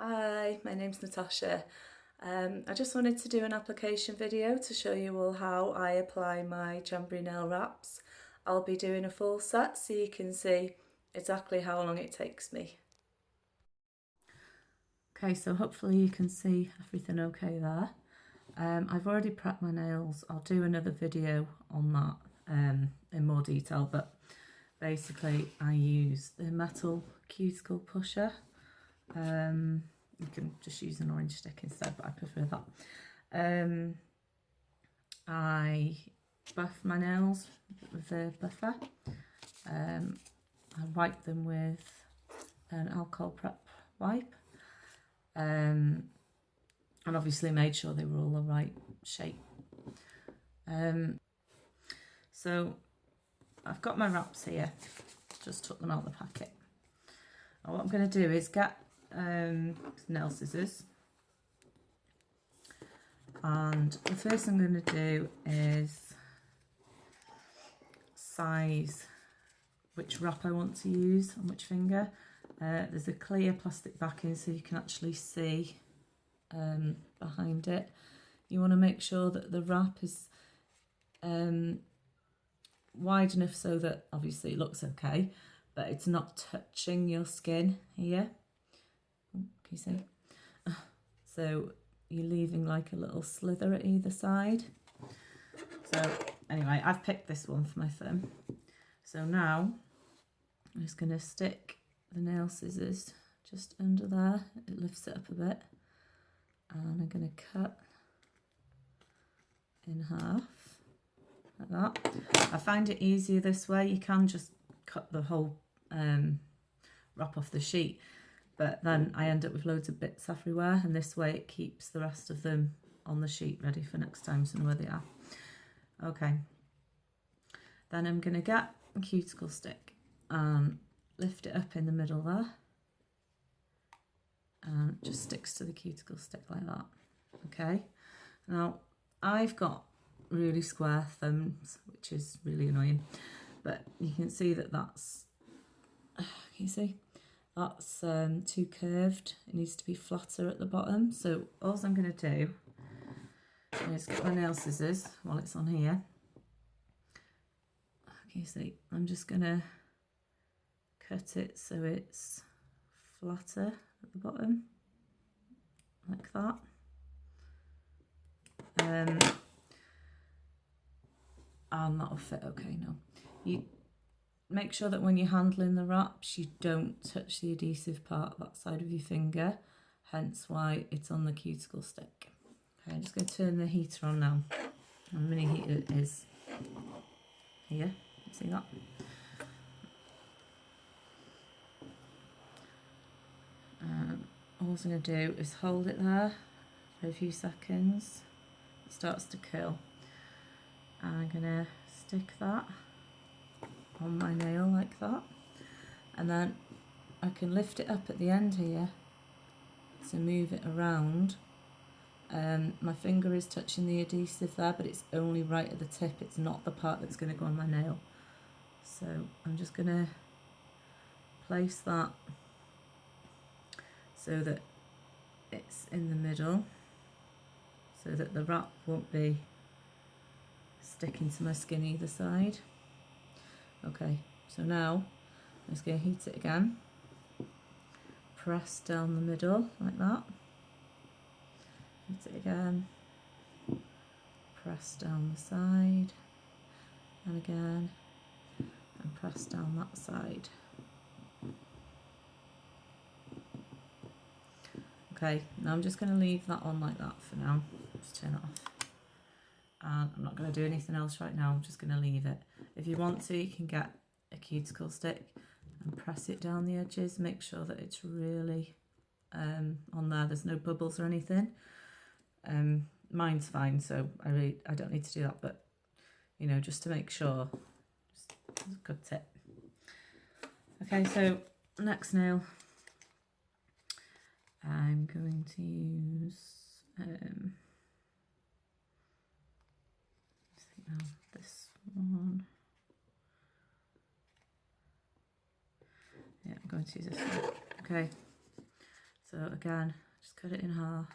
Hi, my name's Natasha. I just wanted to do an application video to show you all how I apply my Jamberry nail wraps. I'll be doing a full set so you can see exactly how long it takes me. Okay, so hopefully you can see everything okay there. I've already prepped my nails. I'll do another video on that in more detail, but basically I use the metal cuticle pusher. You can just use an orange stick instead, but I prefer that. I buff my nails with a buffer. I wipe them with an alcohol prep wipe, and obviously made sure they were all the right shape. So I've got my wraps here, just took them out of the packet. And what I'm going to do is get nail scissors, and the first thing I'm going to do is size which wrap I want to use on which finger. There's a clear plastic backing so you can actually see behind it. You want to make sure that the wrap is wide enough so that obviously it looks okay, but it's not touching your skin here. Can you see? So you're leaving like a little slither at either side. So anyway, I've picked this one for my thumb. So now I'm just going to stick the nail scissors just under there. It lifts it up a bit. And I'm going to cut in half like that. I find it easier this way. You can just cut the whole wrap off the sheet, but then I end up with loads of bits everywhere, and this way it keeps the rest of them on the sheet ready for next time so I know where they are. Okay, then I'm going to get a cuticle stick and lift it up in the middle there, and it just sticks to the cuticle stick like that. Okay, now I've got really square thumbs, which is really annoying, but you can see that that's, can you see? That's too curved. It needs to be flatter at the bottom. So all I'm going to do is get my nail scissors while it's on here. Can you see? I'm just going to cut it so it's flatter at the bottom, like that. And that'll fit okay now. You make sure that when you're handling the wraps, you don't touch the adhesive part, that side of your finger, hence why it's on the cuticle stick. Okay, I'm just going to turn the heater on now. And the mini heater is here, you see that? All I'm going to do is hold it there for a few seconds. It starts to curl. And I'm going to stick that on my nail like that, and then I can lift it up at the end here to move it around. My finger is touching the adhesive there, but it's only right at the tip, it's not the part that's going to go on my nail. So I'm just going to place that so that it's in the middle, so that the wrap won't be sticking to my skin either side. Okay, so now I'm just going to heat it again, press down the middle like that, heat it again, press down the side, and again, and press down that side. Okay, now I'm just going to leave that on like that for now, just turn it off. And I'm not going to do anything else right now, I'm just going to leave it. If you want to, you can get a cuticle stick and press it down the edges, make sure that it's really on there, there's no bubbles or anything. Mine's fine, so I don't need to do that, but you know, just to make sure, just a good tip. Okay, so next nail, I'm going to use this one. Yeah, I'm going to use this one. Okay, So again, just cut it in half.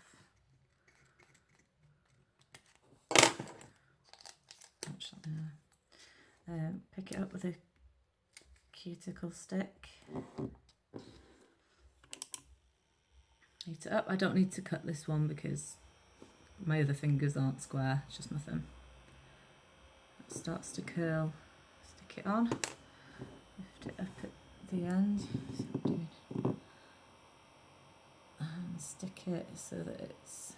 Pick it up with a cuticle stick. Heat it up. I don't need to cut this one because my other fingers aren't square, it's just my thumb. It starts to curl. Stick it on. Lift it up at the end. And stick it so that it's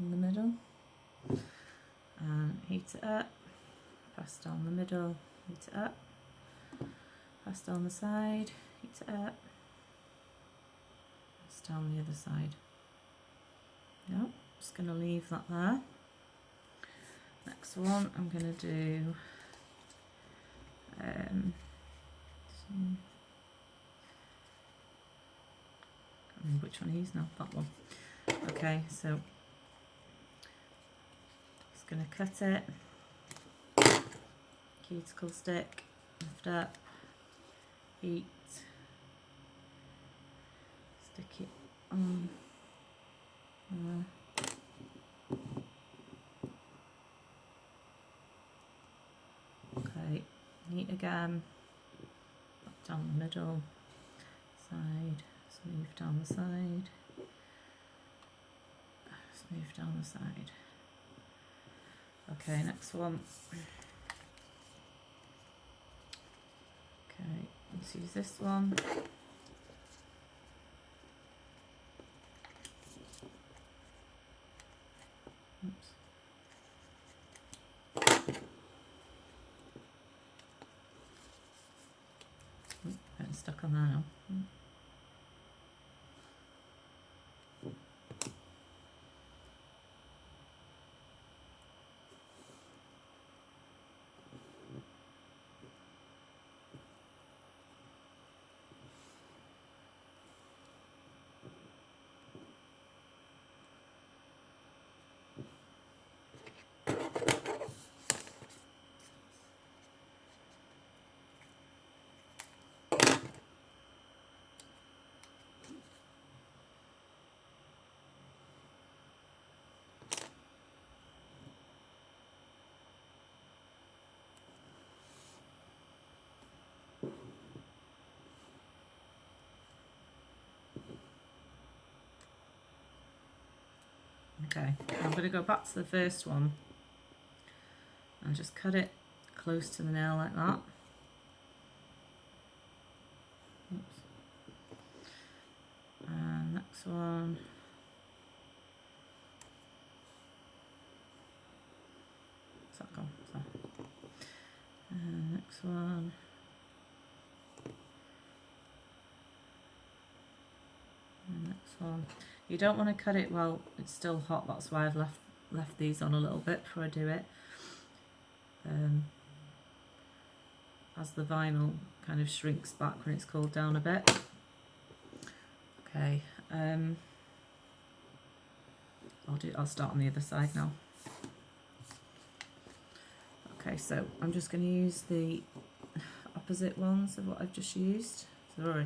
in the middle. And heat it up. Pass down the middle. Heat it up. Pass down the side. Heat it up. Pass down the other side. Nope, just going to leave that there. Next one, I'm going to do which one he's now? That one. Okay, so just going to cut it. Cuticle stick, lift up, heat, stick it on there. Okay, heat again, down the middle, side, smooth down the side, smooth down the side. Okay, next one. Okay, let's use this one. Oops. Getting stuck on there now. Okay, I'm going to go back to the first one and just cut it close to the nail like that. Oops. And next one. Where's that gone? Sorry. And next one. And next one. You don't want to cut it while it's still hot, that's why I've left these on a little bit before I do it. As the vinyl kind of shrinks back when it's cooled down a bit. Okay, I'll start on the other side now. Okay, so I'm just going to use the opposite ones of what I've just used. So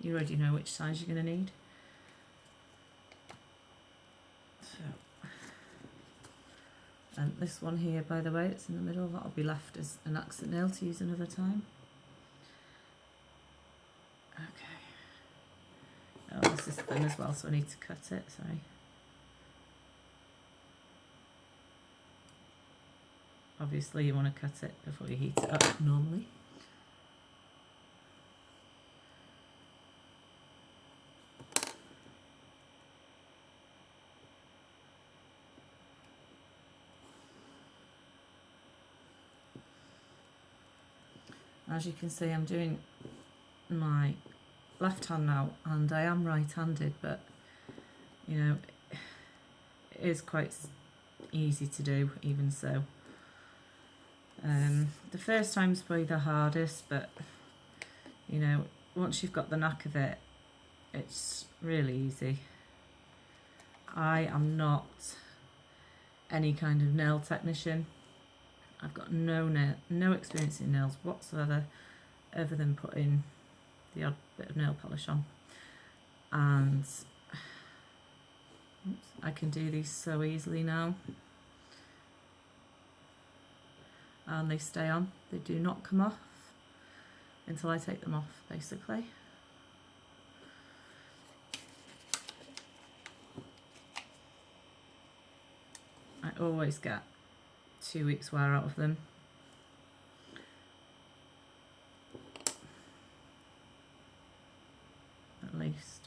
you already know which size you're going to need. And this one here, by the way, it's in the middle, that'll be left as an accent nail to use another time. Okay. Oh, this is thin as well, so I need to cut it, sorry. Obviously you want to cut it before you heat it up normally. As you can see, I'm doing my left hand now, and I am right-handed, but you know, it is quite easy to do even so. The first time's probably the hardest, but you know, once you've got the knack of it, it's really easy. I am not any kind of nail technician. I've got no experience in nails whatsoever, other than putting the odd bit of nail polish on. And I can do these so easily now. And they stay on, they do not come off until I take them off, basically. I always get 2 weeks wear out of them. At least.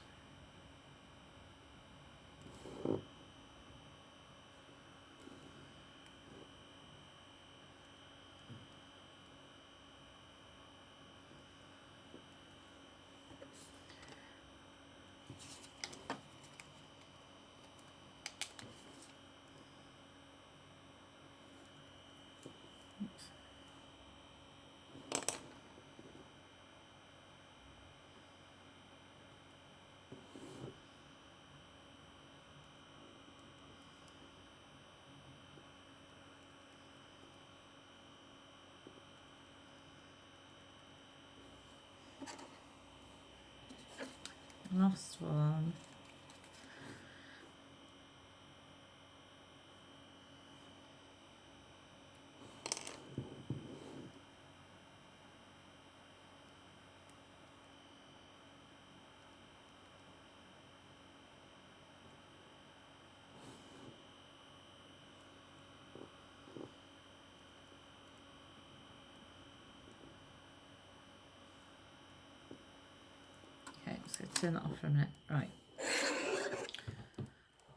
Last one. Okay, just going to turn that off for a minute. Right.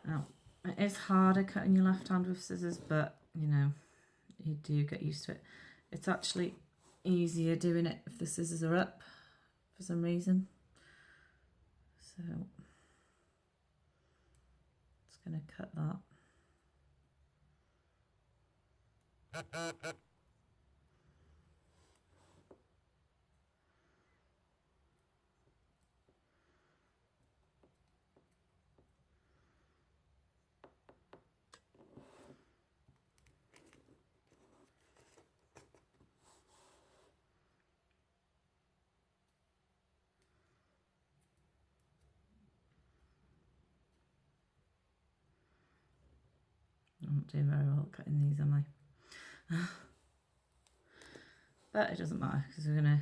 Now, it is harder cutting your left hand with scissors, but you know, you do get used to it. It's actually easier doing it if the scissors are up for some reason. So, just going to cut that. I'm not doing very well cutting these, am I? But it doesn't matter because we're going to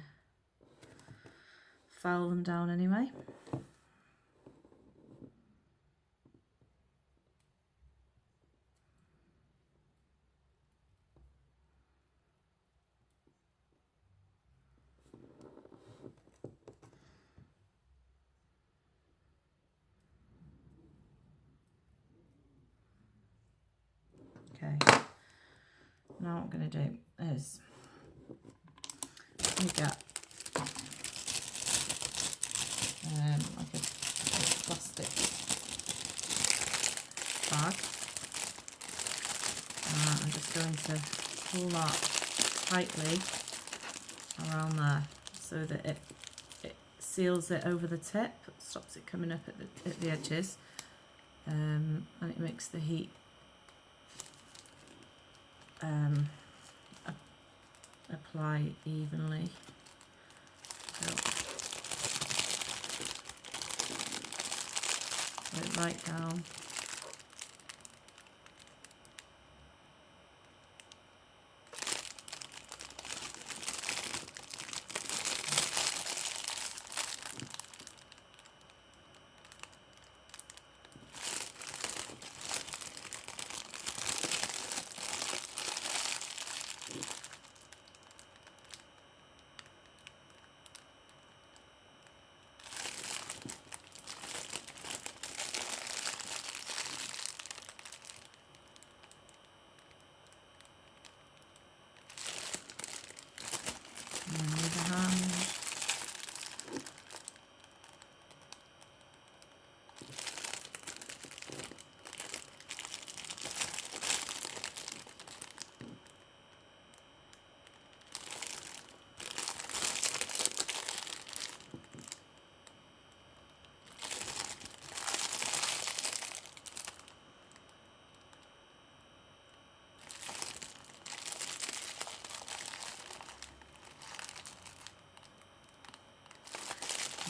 file them down anyway. Okay, now what I'm going to do is we get like a plastic bag. I'm just going to pull that tightly around there so that it seals it over the tip, stops it coming up at the edges, and it makes the heat apply evenly. So, put it right down.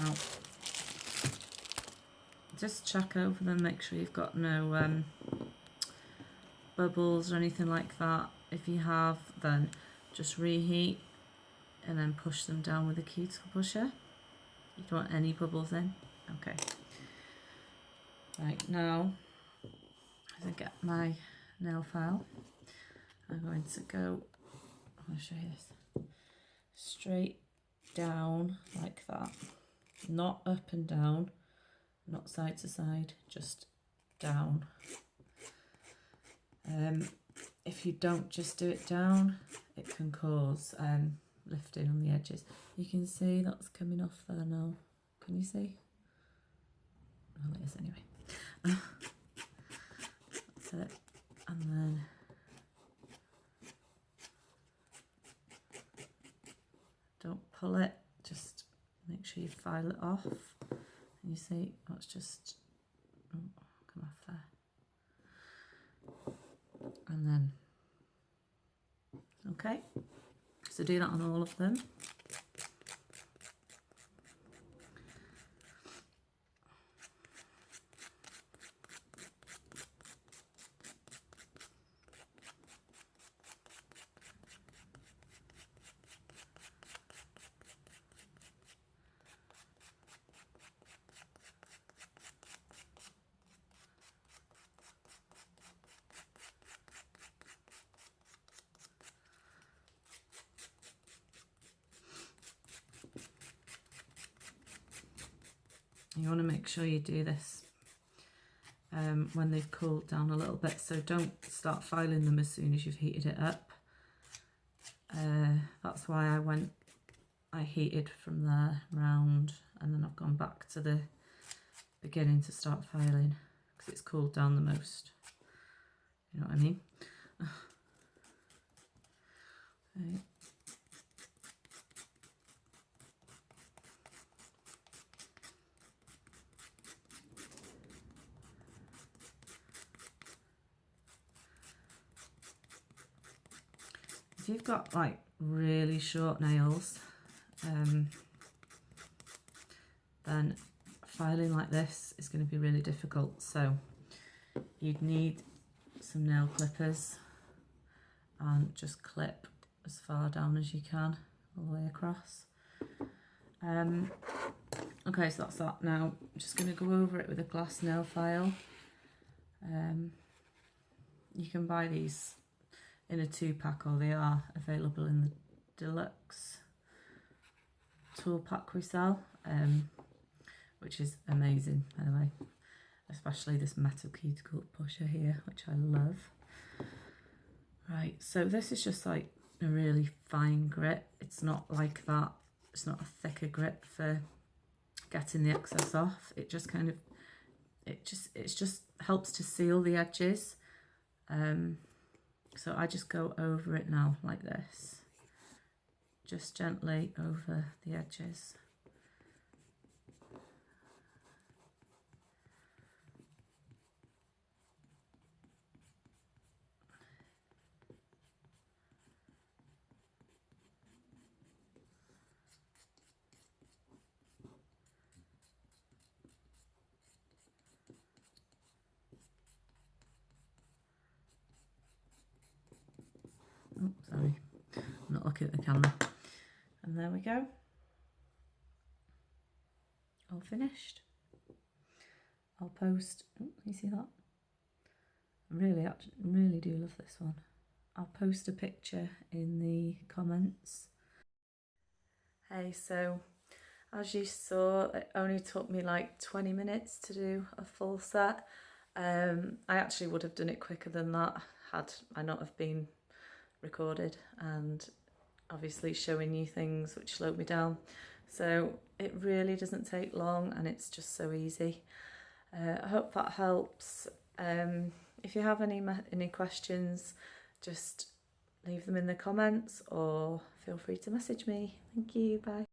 Now, just check over them, make sure you've got no bubbles or anything like that. If you have, then just reheat and then push them down with a cuticle pusher. You don't want any bubbles in. Okay. Right, now, as I get my nail file, I'm going to go, I'll show you this, straight down like that. Not up and down, not side to side, just down. If you don't just do it down, it can cause lifting on the edges. You can see that's coming off there now. Can you see? Well, it is anyway. That's it. And then don't pull it, just make sure you file it off. And you see that's just come off there. And then, okay, so do that on all of them. You want to make sure you do this when they've cooled down a little bit, so don't start filing them as soon as you've heated it up. That's why I heated from there round, and then I've gone back to the beginning to start filing because it's cooled down the most. You know what I mean? Right. If you've got like really short nails, then filing like this is going to be really difficult. So you'd need some nail clippers and just clip as far down as you can all the way across. Okay, so that's that. Now I'm just going to go over it with a glass nail file. You can buy these in a 2-pack, or they are available in the deluxe tool pack we sell, which is amazing, by the way, especially this metal cuticle pusher here, which I love. Right, so this is just like a really fine grit. It's not like that, it's not a thicker grit for getting the excess off. It just kind of, it just helps to seal the edges. So I just go over it now like this, just gently over the edges. Oh, sorry, I'm not looking at the camera. And there we go. All finished. I'll post, oh, you see that? I really do love this one. I'll post a picture in the comments. Hey, so as you saw, it only took me like 20 minutes to do a full set. I actually would have done it quicker than that had I not have been recorded and obviously showing you things which slowed me down. So it really doesn't take long and it's just so easy. I hope that helps. If you have any questions, just leave them in the comments or feel free to message me. Thank you, bye.